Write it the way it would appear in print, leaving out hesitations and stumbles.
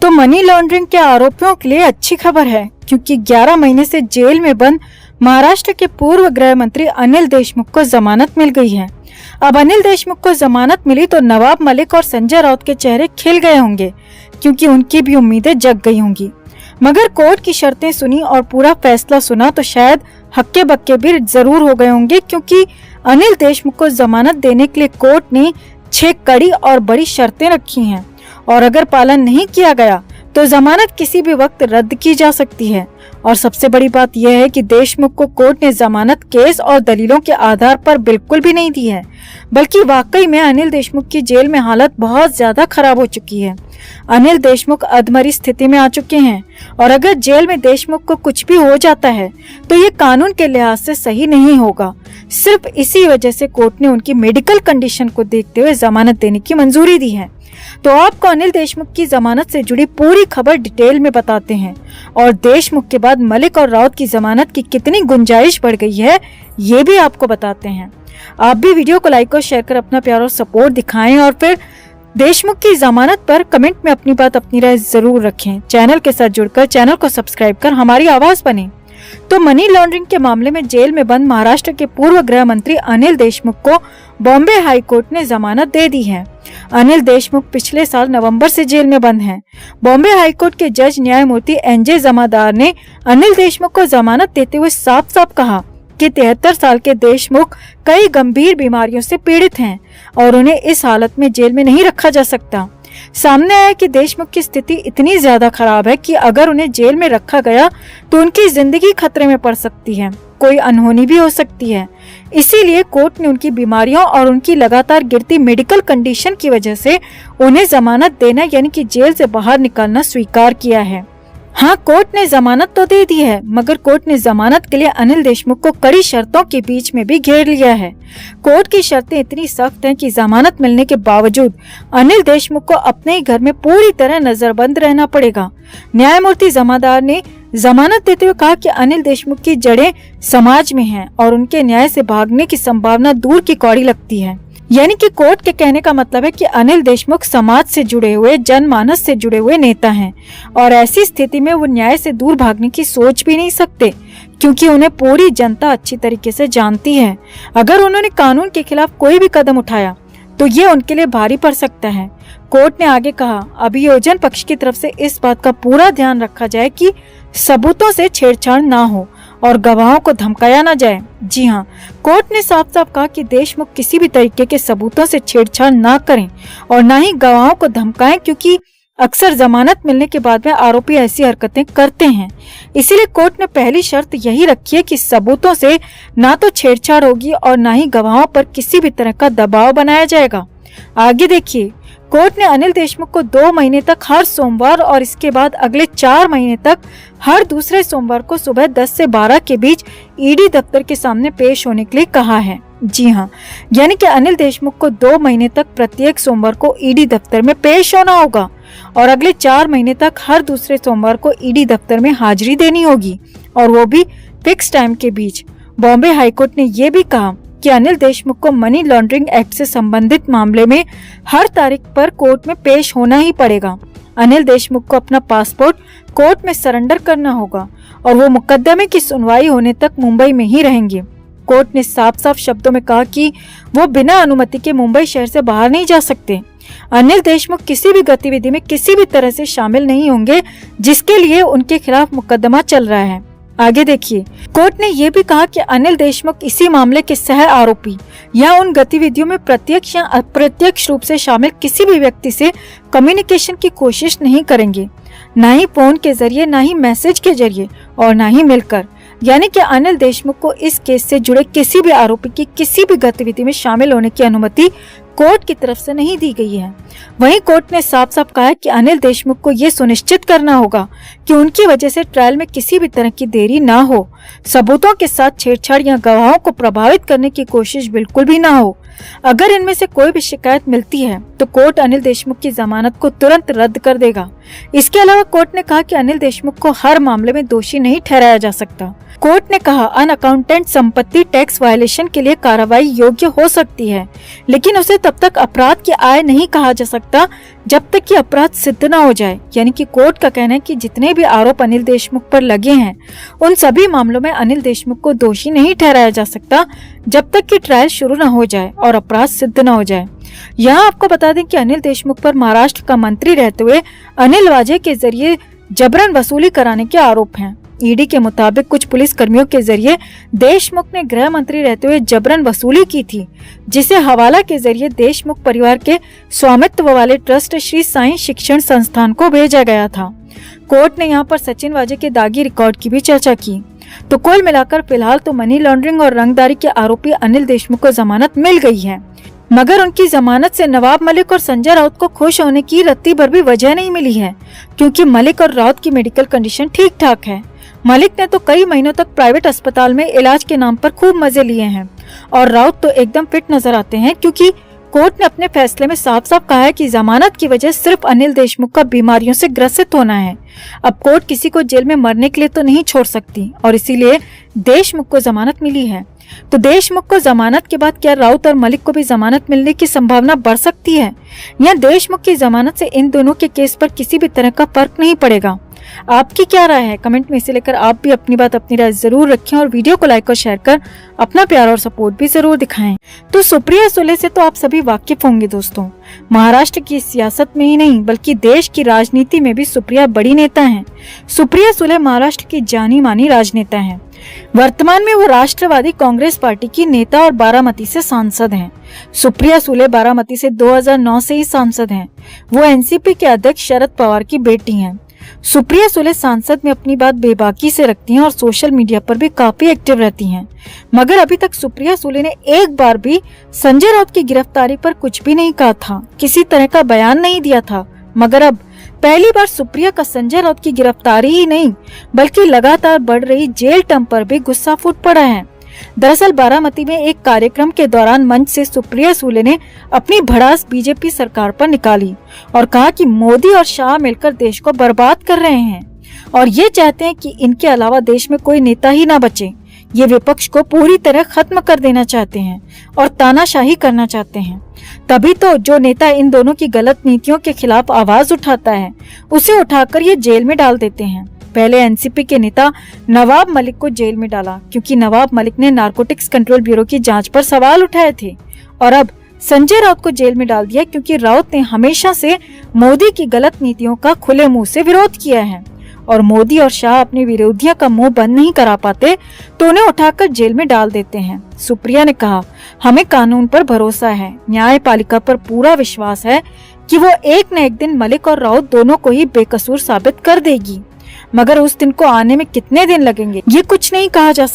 तो money laundering के आरोपियों के लिए अच्छी खबर है, क्योंकि 11 महीने से जेल में बंद महाराष्ट्र के पूर्व गृह मंत्री अनिल देशमुख को जमानत मिल गई है। अब अनिल देशमुख को जमानत मिली तो नवाब मलिक और संजय राउत के चेहरे खिल गए होंगे, क्योंकि उनकी भी उम्मीदें जग गई होंगी। मगर कोर्ट की शर्तें सुनी और पूरा फैसला सुना तो शायद हक्के बक्के भी जरूर हो गए होंगे, क्योंकि अनिल देशमुख को जमानत देने के लिए कोर्ट ने 6 कड़ी और बड़ी शर्तें रखी हैं, और अगर पालन नहीं किया गया तो जमानत किसी भी वक्त रद्द की जा सकती है। और सबसे बड़ी बात यह है कि देशमुख को कोर्ट ने जमानत केस और दलीलों के आधार पर बिल्कुल भी नहीं दी है, बल्कि वाकई में अनिल देशमुख की जेल में हालत बहुत ज्यादा खराब हो चुकी है। अनिल देशमुख अधमरी स्थिति में आ चुके हैं, और अगर जेल में देशमुख को कुछ भी हो जाता है तो ये कानून के लिहाज से सही नहीं होगा। सिर्फ इसी वजह से कोर्ट ने उनकी मेडिकल कंडीशन को देखते हुए जमानत देने की मंजूरी दी है। तो आपको अनिल देशमुख की जमानत से जुड़ी पूरी खबर डिटेल में बताते हैं, और देशमुख के बाद मलिक और राउत की जमानत की कितनी गुंजाइश बढ़ गई है ये भी आपको बताते हैं। आप भी वीडियो को लाइक और शेयर कर अपना प्यार और सपोर्ट दिखाएं, और फिर देशमुख की जमानत पर कमेंट में अपनी बात अपनी राय जरूर रखें। चैनल के साथ जुड़कर चैनल को सब्सक्राइब कर हमारी आवाज बने। तो मनी लॉन्ड्रिंग के मामले में जेल में बंद महाराष्ट्र के पूर्व गृह मंत्री अनिल देशमुख को बॉम्बे हाई कोर्ट ने जमानत दे दी है। अनिल देशमुख पिछले साल नवंबर से जेल में बंद हैं। बॉम्बे हाई कोर्ट के जज न्यायमूर्ति एनजे जमादार ने अनिल देशमुख को जमानत देते हुए साफ साफ कहा कि 73 साल के देशमुख कई गंभीर बीमारियों से पीड़ित हैं और उन्हें इस हालत में जेल में नहीं रखा जा सकता। सामने आया कि देशमुख की स्थिति इतनी ज्यादा खराब है कि अगर उन्हें जेल में रखा गया तो उनकी जिंदगी खतरे में पड़ सकती है, कोई अनहोनी भी हो सकती है। इसीलिए कोर्ट ने उनकी बीमारियों और उनकी लगातार गिरती मेडिकल कंडीशन की वजह से उन्हें जमानत देना यानी कि जेल से बाहर निकालना स्वीकार किया है। हाँ, कोर्ट ने जमानत तो दे दी है, मगर कोर्ट ने जमानत के लिए अनिल देशमुख को कड़ी शर्तों के बीच में भी घेर लिया है। कोर्ट की शर्तें इतनी सख्त हैं कि जमानत मिलने के बावजूद अनिल देशमुख को अपने ही घर में पूरी तरह नजरबंद रहना पड़ेगा। न्यायमूर्ति जमादार ने जमानत देते हुए कहा कि अनिल देशमुख की जड़ें समाज में हैं और उनके न्याय से भागने की संभावना दूर की कौड़ी लगती है। यानी कि कोर्ट के कहने का मतलब है कि अनिल देशमुख समाज से जुड़े हुए, जनमानस से जुड़े हुए नेता हैं, और ऐसी स्थिति में वो न्याय से दूर भागने की सोच भी नहीं सकते, क्योंकि उन्हें पूरी जनता अच्छी तरीके से जानती है। अगर उन्होंने कानून के खिलाफ कोई भी कदम उठाया तो ये उनके लिए भारी पड़ सकता है। कोर्ट ने आगे कहा, अभियोजन पक्ष की तरफ से इस बात का पूरा ध्यान रखा जाए कि सबूतों से छेड़छाड़ ना हो और गवाहों को धमकाया ना जाए। जी हाँ, कोर्ट ने साफ साफ कहा कि देशमुख किसी भी तरीके के सबूतों से छेड़छाड़ ना करें और ना ही गवाहों को धमकाएं, क्योंकि अक्सर जमानत मिलने के बाद में आरोपी ऐसी हरकतें करते हैं। इसीलिए कोर्ट ने पहली शर्त यही रखी है कि सबूतों से ना तो छेड़छाड़ होगी और ना ही गवाहों पर किसी भी तरह का दबाव बनाया जाएगा। आगे देखिए, कोर्ट ने अनिल देशमुख को 2 महीने तक हर सोमवार और इसके बाद अगले 4 महीने तक हर दूसरे सोमवार को सुबह 10 से 12 के बीच ईडी दफ्तर के सामने पेश होने के लिए कहा है। जी हाँ, यानी कि अनिल देशमुख को 2 महीने तक प्रत्येक सोमवार को ईडी दफ्तर में पेश होना होगा और अगले 4 महीने तक हर दूसरे सोमवार को ईडी दफ्तर में हाजिरी देनी होगी, और वो भी फिक्स टाइम के बीच। बॉम्बे हाईकोर्ट ने ये भी कहा कि अनिल देशमुख को मनी लॉन्ड्रिंग एक्ट से संबंधित मामले में हर तारीख पर कोर्ट में पेश होना ही पड़ेगा। अनिल देशमुख को अपना पासपोर्ट कोर्ट में सरेंडर करना होगा और वो मुकदमे की सुनवाई होने तक मुंबई में ही रहेंगे। कोर्ट ने साफ साफ शब्दों में कहा कि वो बिना अनुमति के मुंबई शहर से बाहर नहीं जा सकते। अनिल देशमुख किसी भी गतिविधि में किसी भी तरह से शामिल नहीं होंगे जिसके लिए उनके खिलाफ मुकदमा चल रहा है। आगे देखिए, कोर्ट ने यह भी कहा कि अनिल देशमुख इसी मामले के सह आरोपी या उन गतिविधियों में प्रत्यक्ष या अप्रत्यक्ष रूप से शामिल किसी भी व्यक्ति से कम्युनिकेशन की कोशिश नहीं करेंगे, ना ही फोन के जरिए, ना ही मैसेज के जरिए और ना ही मिलकर। यानी कि अनिल देशमुख को इस केस से जुड़े किसी भी आरोपी की किसी भी गतिविधि में शामिल होने की अनुमति कोर्ट की तरफ से नहीं दी गई है। वहीं कोर्ट ने साफ साफ कहा है कि अनिल देशमुख को ये सुनिश्चित करना होगा कि उनकी वजह से ट्रायल में किसी भी तरह की देरी ना हो, सबूतों के साथ छेड़छाड़ या गवाहों को प्रभावित करने की कोशिश बिल्कुल भी ना हो। अगर इनमें से कोई भी शिकायत मिलती है तो कोर्ट अनिल देशमुख की जमानत को तुरंत रद्द कर देगा। इसके अलावा कोर्ट ने कहा कि अनिल देशमुख को हर मामले में दोषी नहीं ठहराया जा सकता। कोर्ट ने कहा अनअकाउंटेंट संपत्ति टैक्स वायलेशन के लिए कार्रवाई योग्य हो सकती है, लेकिन उसे तब तक अपराध की आय नहीं कहा जा सकता जब तक कि अपराध सिद्ध न हो जाए। यानी कि कोर्ट का कहना है कि जितने भी आरोप अनिल देशमुख पर लगे हैं उन सभी मामलों में अनिल देशमुख को दोषी नहीं ठहराया जा सकता जब तक कि ट्रायल शुरू न हो जाए और अपराध सिद्ध न हो जाए। यहाँ आपको बता दें कि अनिल देशमुख पर महाराष्ट्र का मंत्री रहते हुए अनिल वाजे के जरिए जबरन वसूली कराने के आरोप हैं। ईडी के मुताबिक कुछ पुलिस कर्मियों के जरिए देशमुख ने गृह मंत्री रहते हुए जबरन वसूली की थी, जिसे हवाला के जरिए देशमुख परिवार के स्वामित्व वाले ट्रस्ट श्री साईं शिक्षण संस्थान को भेजा गया था। कोर्ट ने यहाँ पर सचिन वाजे के दागी रिकॉर्ड की भी चर्चा की। तो कुल मिलाकर फिलहाल तो मनी लॉन्ड्रिंग और रंगदारी के आरोपी अनिल देशमुख को जमानत मिल गई है, मगर उनकी जमानत से नवाब मलिक और संजय राउत को खुश होने की रत्ती भर भी वजह नहीं मिली है, क्योंकि मलिक और राउत की मेडिकल कंडीशन ठीक ठाक है। मलिक ने तो कई महीनों तक प्राइवेट अस्पताल में इलाज के नाम पर खूब मजे लिए हैं और राउत तो एकदम फिट नजर आते हैं, क्योंकि कोर्ट ने अपने फैसले में साफ साफ कहा है कि जमानत की वजह सिर्फ अनिल देशमुख का बीमारियों से ग्रसित होना है। अब कोर्ट किसी को जेल में मरने के लिए तो नहीं छोड़ सकती और इसीलिए देशमुख को जमानत मिली है। तो देशमुख को जमानत के बाद क्या राउत और मलिक को भी जमानत मिलने की संभावना बढ़ सकती है, या देशमुख की जमानत से इन दोनों के केस पर किसी भी तरह का फर्क नहीं पड़ेगा? आपकी क्या राय है? कमेंट में इसे लेकर आप भी अपनी राय जरूर रखें और वीडियो को लाइक और शेयर कर अपना प्यार और सपोर्ट भी जरूर दिखाएं। तो सुप्रिया सुले से तो आप सभी वाकिफ होंगे दोस्तों। महाराष्ट्र की सियासत में ही नहीं बल्कि देश की राजनीति में भी सुप्रिया बड़ी नेता हैं। सुप्रिया सुले महाराष्ट्र की जानी मानी राजनेता हैं। वर्तमान में वो राष्ट्रवादी कांग्रेस पार्टी की नेता और बारामती से सांसद हैं। सुप्रिया सुले बारामती से 2009 से ही सांसद हैं। वो एनसीपी के अध्यक्ष शरद पवार की बेटी हैं। सुप्रिया सुले सांसद में अपनी बात बेबाकी से रखती हैं और सोशल मीडिया पर भी काफी एक्टिव रहती हैं। मगर अभी तक सुप्रिया सुले ने एक बार भी संजय राउत की गिरफ्तारी पर कुछ भी नहीं कहा था, किसी तरह का बयान नहीं दिया था। मगर अब पहली बार सुप्रिया का संजय राउत की गिरफ्तारी ही नहीं बल्कि लगातार बढ़ रही जेल टर्म पर भी गुस्सा फूट पड़ा है। दरअसल बारामती में एक कार्यक्रम के दौरान मंच से सुप्रिया सुले ने अपनी भड़ास बीजेपी सरकार पर निकाली और कहा कि मोदी और शाह मिलकर देश को बर्बाद कर रहे हैं और ये चाहते हैं कि इनके अलावा देश में कोई नेता ही ना बचे। ये विपक्ष को पूरी तरह खत्म कर देना चाहते हैं और तानाशाही करना चाहते हैं। तभी तो जो नेता इन दोनों की गलत नीतियों के खिलाफ आवाज उठाता है उसे उठाकर ये जेल में डाल देते हैं। पहले एनसीपी के नेता नवाब मलिक को जेल में डाला क्योंकि नवाब मलिक ने नारकोटिक्स कंट्रोल ब्यूरो की जांच पर सवाल उठाए थे, और अब संजय राउत को जेल में डाल दिया क्योंकि राउत ने हमेशा से मोदी की गलत नीतियों का खुले मुंह से विरोध किया है और मोदी और शाह अपने विरोधियों का मुंह बंद नहीं करा पाते तो उन्हें उठाकर जेल में डाल देते हैं। सुप्रिया ने कहा, हमें कानून पर भरोसा है, न्यायपालिका पर पूरा विश्वास है कि वो एक न एक दिन मलिक और राउत दोनों को ही बेकसूर साबित कर देगी, मगर उस दिन को आने में कितने दिन लगेंगे ये कुछ नहीं कहा जा सकता।